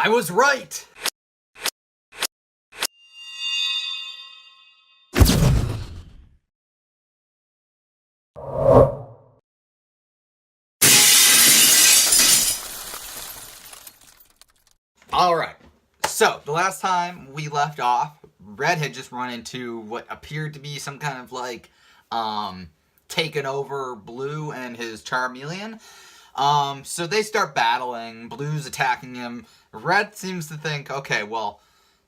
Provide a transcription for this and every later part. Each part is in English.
I was right! Alright, so the last time we left off, Red had just run into what appeared to be some kind of like, taken over Blue and his Charmeleon. So they start battling, Blue's attacking him. Red seems to think, okay, well,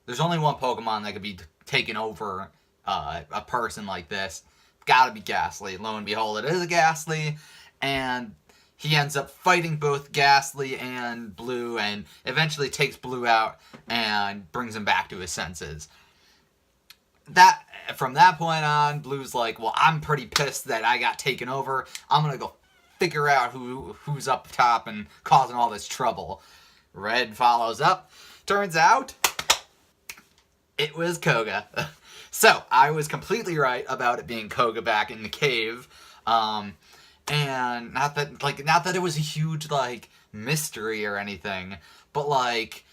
there's only one Pokemon that could be taking over a person like this. Gotta be Ghastly. Lo and behold, it is a Ghastly, and he ends up fighting both Ghastly and Blue, and eventually takes Blue out and brings him back to his senses. From that point on, Blue's like, well, I'm pretty pissed that I got taken over. I'm gonna go figure out who's up top and causing all this trouble. Red follows up. Turns out, it was Koga. So, I was completely right about it being Koga back in the cave. And not that it was a huge, like, mystery or anything, but, like,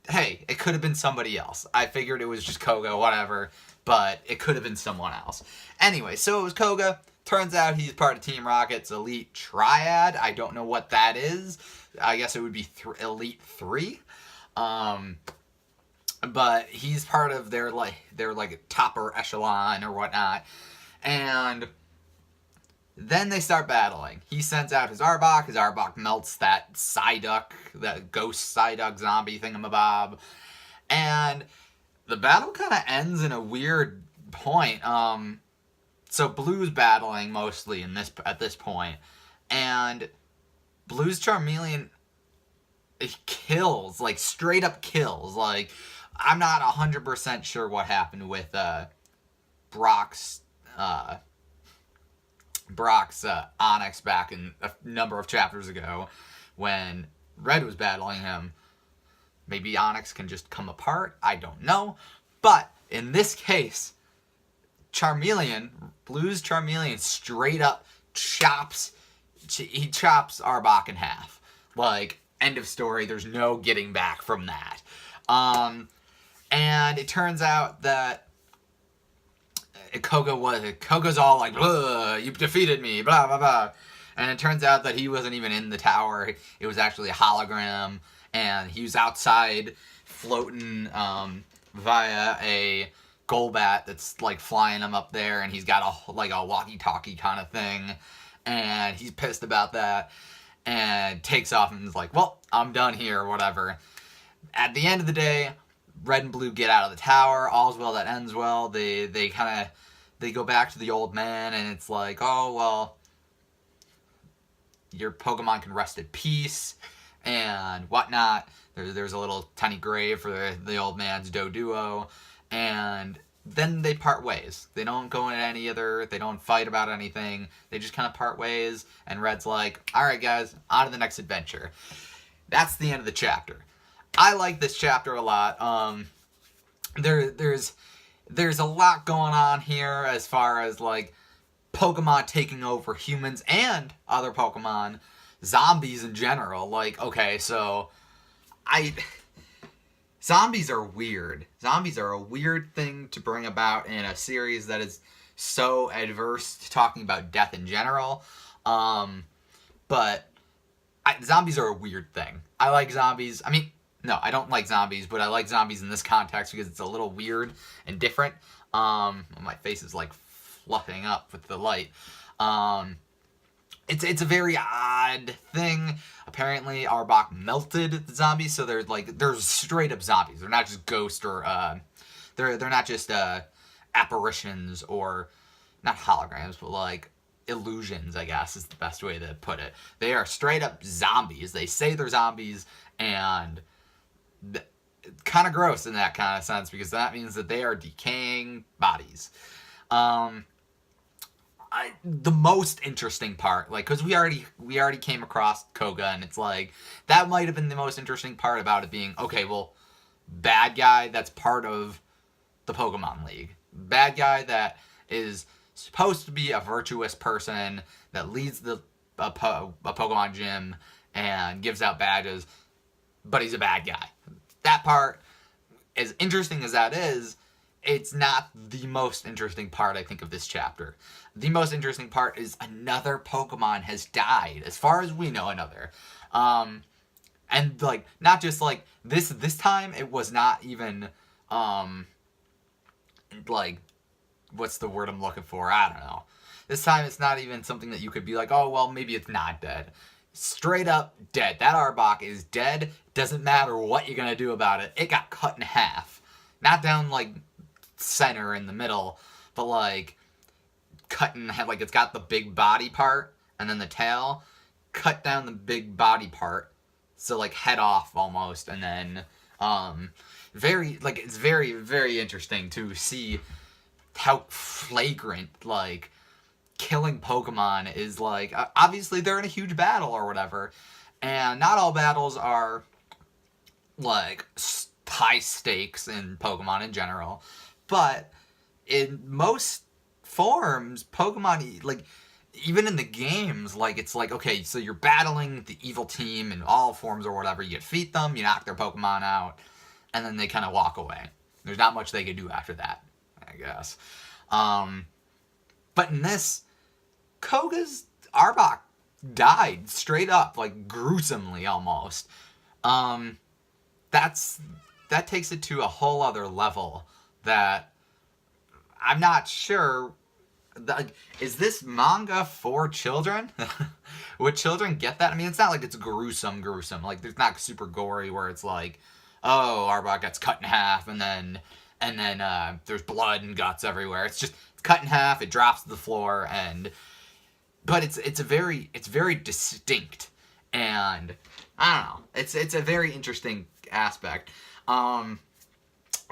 hey, it could have been somebody else. I figured it was just Koga, whatever, but it could have been someone else. Anyway, so it was Koga. Turns out he's part of Team Rocket's Elite Triad. I don't know what that is. I guess it would be Elite 3. But he's part of their topper echelon or whatnot. And then they start battling. He sends out his Arbok. His Arbok melts that Psyduck, that ghost Psyduck zombie thingamabob. And the battle kind of ends in a weird point. So Blue's battling mostly at this point. And Blue's Charmeleon, it kills, like straight up kills. Like, I'm not 100% sure what happened with Brock's Onix back in a number of chapters ago when Red was battling him. Maybe Onix can just come apart. I don't know. But in this case, Blue's Charmeleon straight up chops Arbok in half. Like, end of story. There's no getting back from that. And it turns out that Koga's all like, you defeated me, blah, blah, blah. And it turns out that he wasn't even in the tower. It was actually a hologram, and he was outside floating via a Golbat that's like flying him up there, and he's got a walkie-talkie kind of thing, and he's pissed about that, and takes off and is like, well, I'm done here, or whatever. At the end of the day, Red and Blue get out of the tower. All's well that ends well. They go back to the old man, and it's like, oh, well, your Pokemon can rest in peace, and whatnot. There's a little tiny grave for the old man's Doduo, and then they part ways. They don't go into they don't fight about anything. They just kind of part ways, and Red's like, alright guys, on to the next adventure. That's the end of the chapter. I like this chapter a lot. There's a lot going on here as far as, like, Pokemon taking over humans and other Pokemon, zombies in general. Like, okay, so zombies are weird. Zombies are a weird thing to bring about in a series that is so adverse to talking about death in general. But zombies are a weird thing. I like zombies. I mean, no, I don't like zombies, but I like zombies in this context because it's a little weird and different. My face is like fluffing up with the light. It's a very odd thing. Apparently, Arbok melted the zombies, so they're straight up zombies. They're not just ghosts or they're not just apparitions or not holograms, but like illusions, I guess is the best way to put it. They are straight up zombies. They say they're zombies, and kind of gross in that kind of sense, because that means that they are decaying bodies. The most interesting part, like, because we already came across Koga, and it's like, that might have been the most interesting part about it being, okay, well, bad guy that's part of the Pokemon League. Bad guy that is supposed to be a virtuous person that leads a Pokemon gym and gives out badges. but he's a bad guy. That part, as interesting as that is, it's not the most interesting part, I think, of this chapter. The most interesting part is another Pokemon has died. As far as we know, another. And, like, not just, like, this time, it was not even, like, what's the word I'm looking for? I don't know. This time, it's not even something that you could be like, oh, well, maybe it's not dead. Straight up dead. That Arbok is dead. Doesn't matter what you're gonna do about it. It got cut in half. Not down, like, center in the middle, but, like, cut in half. Like, it's got the big body part, and then the tail. Cut down the big body part. So, like, head off almost, and then, it's very, very interesting to see how flagrant, like, killing Pokemon is, like, obviously they're in a huge battle or whatever, and not all battles are, like, high stakes in Pokemon in general, but in most forms, Pokemon, like, even in the games, like, it's like, okay, so you're battling the evil team in all forms or whatever, you defeat them, you knock their Pokemon out, and then they kind of walk away. There's not much they can do after that, I guess. But in this, Koga's Arbok died straight up, like, gruesomely almost. That takes it to a whole other level that I'm not sure. Like, is this manga for children? Would children get that? I mean, it's not like it's gruesome. Like, there's not super gory where it's like, oh, Arbok gets cut in half and then there's blood and guts everywhere. It's just cut in half. It drops to the floor, but it's very distinct, and I don't know. It's a very interesting aspect.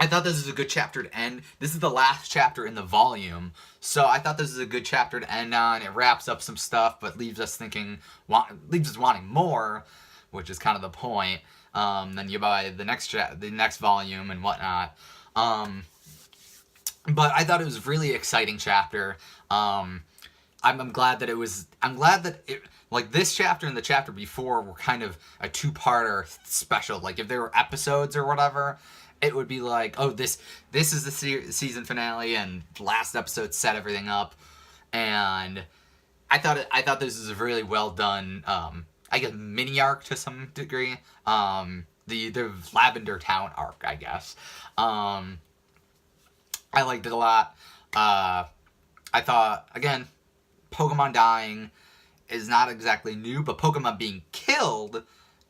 I thought this was a good chapter to end. This is the last chapter in the volume, so I thought this is a good chapter to end on. It wraps up some stuff, but leaves us wanting more, which is kind of the point. Then you buy the next volume and whatnot. But I thought it was a really exciting chapter. I'm glad that it was. I'm glad that it, like, this chapter and the chapter before were kind of a two-parter special. Like, if there were episodes or whatever, it would be like, oh, this is the season finale, and the last episode set everything up. And I thought this was a really well done, I guess, mini arc to some degree. The Lavender Town arc, I guess. I liked it a lot. I thought, again, Pokemon dying is not exactly new, but Pokemon being killed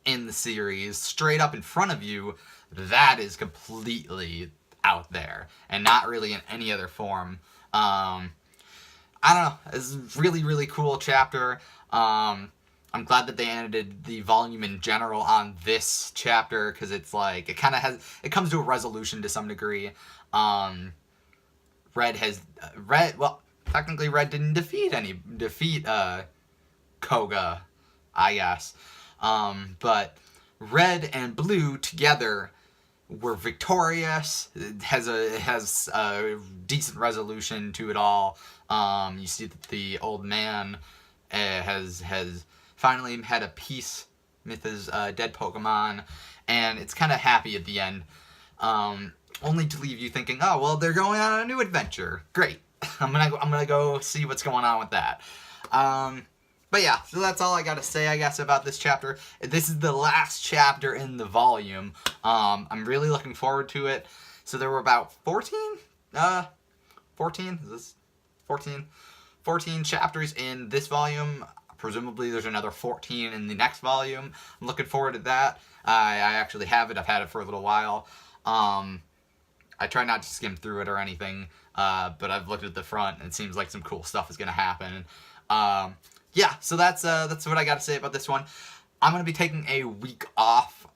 in the series straight up in front of you, that is completely out there and not really in any other form. I don't know. It's a really, really cool chapter. I'm glad that they ended the volume in general on this chapter, because it's like, it comes to a resolution to some degree. Well, technically Red didn't defeat Koga, I guess. But Red and Blue together were victorious. It has a decent resolution to it all. You see that the old man has finally had a peace with his dead Pokemon, and it's kind of happy at the end. Only to leave you thinking, oh, well, they're going on a new adventure. Great. I'm gonna go see what's going on with that. But yeah, so that's all I gotta say, I guess, about this chapter. This is the last chapter in the volume. I'm really looking forward to it. So there were about 14? 14? Is this 14? 14 chapters in this volume. Presumably there's another 14 in the next volume. I'm looking forward to that. I actually have it. I've had it for a little while. I try not to skim through it or anything, but I've looked at the front, and it seems like some cool stuff is going to happen. Yeah, so that's what I got to say about this one. I'm going to be taking a week off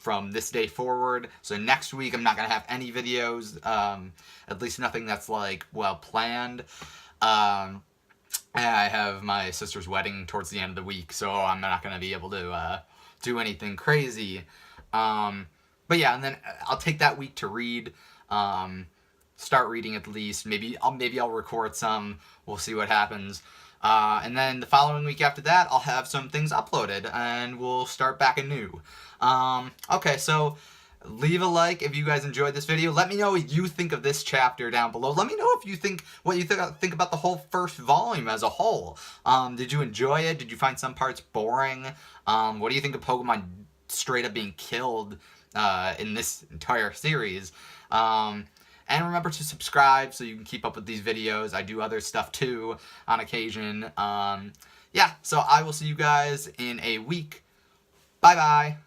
from this day forward, so next week I'm not going to have any videos, at least nothing that's, like, well planned. I have my sister's wedding towards the end of the week, so I'm not going to be able to do anything crazy. But yeah, and then I'll take that week to read, start reading at least. Maybe I'll record some. We'll see what happens. And then the following week after that, I'll have some things uploaded, and we'll start back anew. Okay, so leave a like if you guys enjoyed this video. Let me know what you think of this chapter down below. Let me know if you think what you think about the whole first volume as a whole. Did you enjoy it? Did you find some parts boring? What do you think of Pokemon straight up being killed in this entire series? And remember to subscribe so you can keep up with these videos. I do other stuff too on occasion. Yeah, so I will see you guys in a week. Bye-bye.